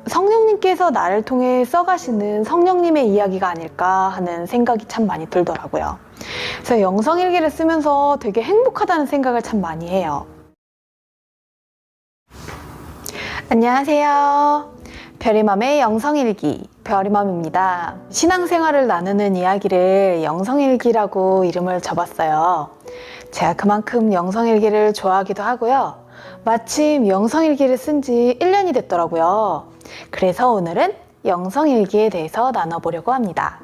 성령님께서 나를 통해 써가시는 성령님의 이야기가 아닐까 하는 생각이 참 많이 들더라고요. 그래서 영성일기를 쓰면서 되게 행복하다는 생각을 참 많이 해요. 안녕하세요. 별이맘의 영성일기 별이맘입니다. 신앙생활을 나누는 이야기를 영성일기라고 이름을 줘봤어요. 제가 그만큼 영성일기를 좋아하기도 하고요. 마침 영성일기를 쓴 지 1년이 됐더라고요. 그래서 오늘은 영성일기에 대해서 나눠보려고 합니다.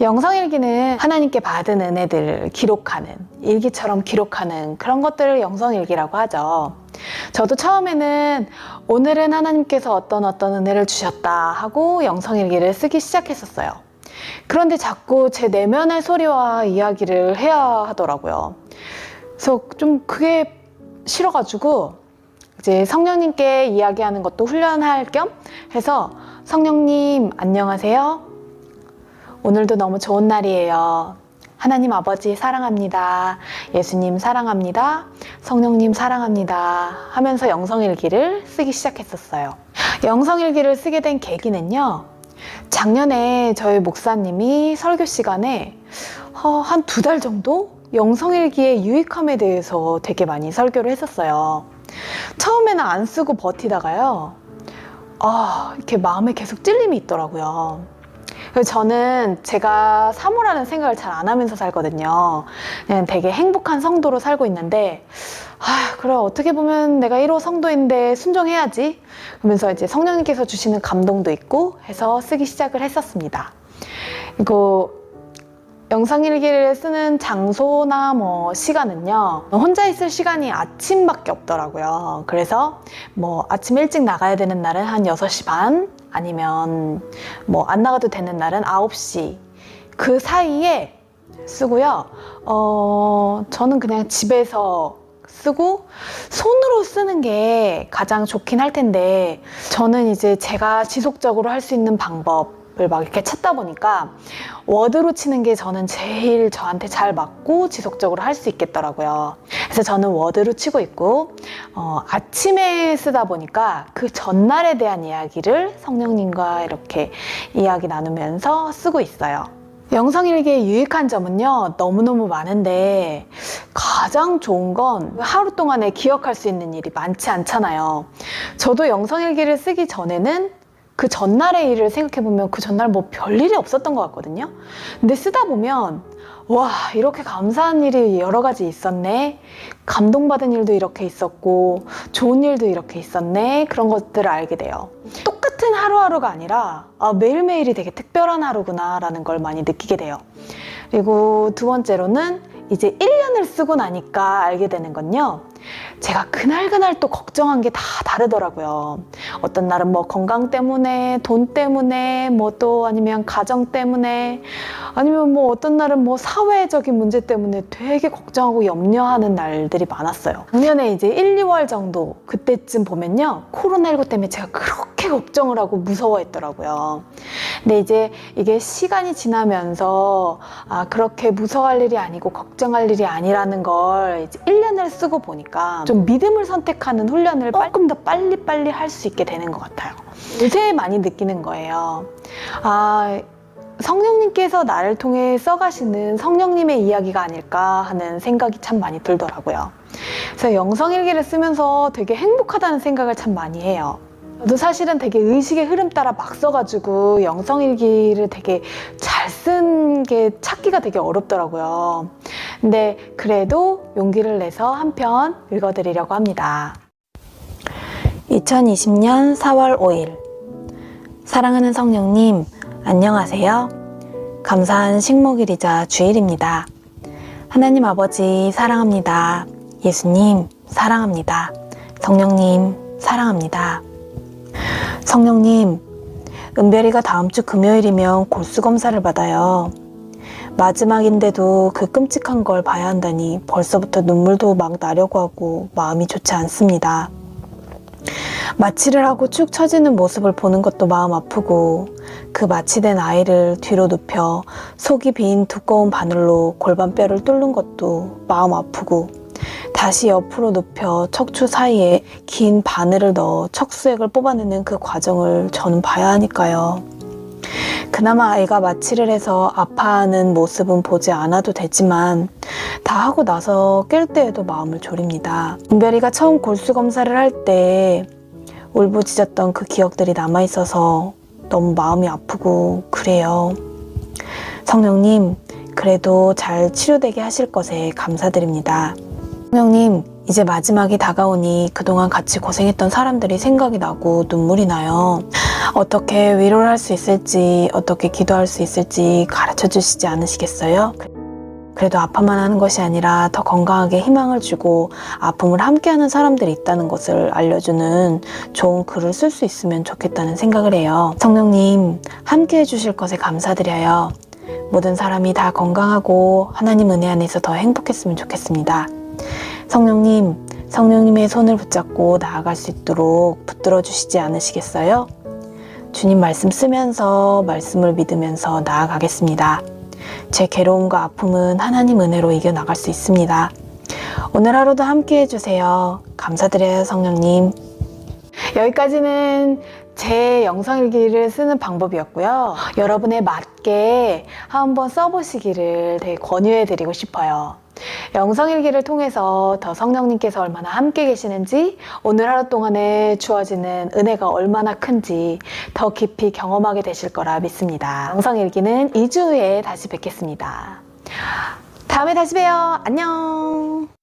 영성일기는 하나님께 받은 은혜들을 기록하는, 일기처럼 기록하는 그런 것들을 영성일기라고 하죠. 저도 처음에는 오늘은 하나님께서 어떤 은혜를 주셨다 하고 영성일기를 쓰기 시작했었어요. 그런데 자꾸 제 내면의 소리와 이야기를 해야 하더라고요. 그래서 좀 그게 싫어가지고 이제 성령님께 이야기하는 것도 훈련할 겸 해서 성령님 안녕하세요. 오늘도 너무 좋은 날이에요. 하나님 아버지 사랑합니다. 예수님 사랑합니다. 성령님 사랑합니다. 하면서 영성일기를 쓰기 시작했었어요. 영성일기를 쓰게 된 계기는요. 작년에 저희 목사님이 설교 시간에 한 2달 정도 영성일기의 유익함에 대해서 되게 많이 설교를 했었어요. 처음에는 안 쓰고 버티다가요. 이렇게 마음에 계속 찔림이 있더라고요. 그래서 저는 제가 사모라는 생각을 잘 안 하면서 살거든요. 그냥 되게 행복한 성도로 살고 있는데 그래 어떻게 보면 내가 1호 성도인데 순종해야지 그러면서 이제 성령님께서 주시는 감동도 있고 해서 쓰기 시작을 했었습니다. 이거 영성일기를 쓰는 장소나 시간은요, 혼자 있을 시간이 아침밖에 없더라고요. 그래서 아침 일찍 나가야 되는 날은 한 6시 반 아니면 안 나가도 되는 날은 9시 그 사이에 쓰고요. 저는 그냥 집에서 쓰고 손으로 쓰는 게 가장 좋긴 할 텐데 저는 이제 제가 지속적으로 할 수 있는 방법을 막 이렇게 찾다 보니까 워드로 치는 게 저는 제일 저한테 잘 맞고 지속적으로 할 수 있겠더라고요. 그래서 저는 워드로 치고 있고 아침에 쓰다 보니까 그 전날에 대한 이야기를 성령님과 이렇게 이야기 나누면서 쓰고 있어요. 영성일기의 유익한 점은요 너무너무 많은데 가장 좋은 건 하루 동안에 기억할 수 있는 일이 많지 않잖아요. 저도 영성일기를 쓰기 전에는 그 전날의 일을 생각해보면 그 전날 별일이 없었던 것 같거든요. 근데 쓰다 보면 와 이렇게 감사한 일이 여러 가지 있었네, 감동받은 일도 이렇게 있었고 좋은 일도 이렇게 있었네, 그런 것들을 알게 돼요. 똑같은 하루하루가 아니라 매일매일이 되게 특별한 하루구나 라는 걸 많이 느끼게 돼요. 그리고 두 번째로는 이제 1년을 쓰고 나니까 알게 되는 건요, 제가 그날 또 걱정한 게 다 다르더라고요. 어떤 날은 건강 때문에, 돈 때문에, 또 아니면 가정 때문에, 아니면 어떤 날은 사회적인 문제 때문에 되게 걱정하고 염려하는 날들이 많았어요. 작년에 이제 1, 2월 정도 그때쯤 보면요, 코로나19 때문에 제가 그렇게 걱정을 하고 무서워했더라고요. 근데 이제 이게 시간이 지나면서 그렇게 무서워할 일이 아니고 걱정할 일이 아니라는 걸 이제 1년을 쓰고 보니까 좀 믿음을 선택하는 훈련을 조금 더 빨리빨리 할 수 있게 되는 것 같아요. 요새 많이 느끼는 거예요. 성령님께서 나를 통해 써가시는 성령님의 이야기가 아닐까 하는 생각이 참 많이 들더라고요. 그래서 영성일기를 쓰면서 되게 행복하다는 생각을 참 많이 해요. 저도 사실은 되게 의식의 흐름 따라 막 써가지고 영성일기를 되게 잘 쓴 게 찾기가 되게 어렵더라고요. 근데 그래도 용기를 내서 한 편 읽어드리려고 합니다. 2020년 4월 5일 사랑하는 성령님 안녕하세요. 감사한 식목일이자 주일입니다. 하나님 아버지 사랑합니다. 예수님 사랑합니다. 성령님 사랑합니다. 성령님, 은별이가 다음 주 금요일이면 골수 검사를 받아요. 마지막인데도 그 끔찍한 걸 봐야 한다니 벌써부터 눈물도 막 나려고 하고 마음이 좋지 않습니다. 마취를 하고 축 처지는 모습을 보는 것도 마음 아프고 그 마취된 아이를 뒤로 눕혀 속이 빈 두꺼운 바늘로 골반뼈를 뚫는 것도 마음 아프고 다시 옆으로 눕혀 척추 사이에 긴 바늘을 넣어 척수액을 뽑아내는 그 과정을 저는 봐야 하니까요. 그나마 아이가 마취를 해서 아파하는 모습은 보지 않아도 되지만 다 하고 나서 깰 때에도 마음을 졸입니다. 은별이가 처음 골수 검사를 할 때 울부짖었던 그 기억들이 남아있어서 너무 마음이 아프고 그래요. 성령님, 그래도 잘 치료되게 하실 것에 감사드립니다. 성령님, 이제 마지막이 다가오니 그동안 같이 고생했던 사람들이 생각이 나고 눈물이 나요. 어떻게 위로를 할 수 있을지, 어떻게 기도할 수 있을지 가르쳐 주시지 않으시겠어요? 그래도 아파만 하는 것이 아니라 더 건강하게 희망을 주고 아픔을 함께하는 사람들이 있다는 것을 알려주는 좋은 글을 쓸 수 있으면 좋겠다는 생각을 해요. 성령님, 함께 해주실 것에 감사드려요. 모든 사람이 다 건강하고 하나님 은혜 안에서 더 행복했으면 좋겠습니다. 성령님, 성령님의 손을 붙잡고 나아갈 수 있도록 붙들어 주시지 않으시겠어요? 주님 말씀 쓰면서 말씀을 믿으면서 나아가겠습니다. 제 괴로움과 아픔은 하나님 은혜로 이겨나갈 수 있습니다. 오늘 하루도 함께 해주세요. 감사드려요, 성령님. 여기까지는 제 영상일기를 쓰는 방법이었고요. 여러분에 맞게 한번 써보시기를 되게 권유해드리고 싶어요. 영상일기를 통해서 더 성령님께서 얼마나 함께 계시는지, 오늘 하루 동안에 주어지는 은혜가 얼마나 큰지 더 깊이 경험하게 되실 거라 믿습니다. 영상일기는 2주 후에 다시 뵙겠습니다. 다음에 다시 봬요. 안녕.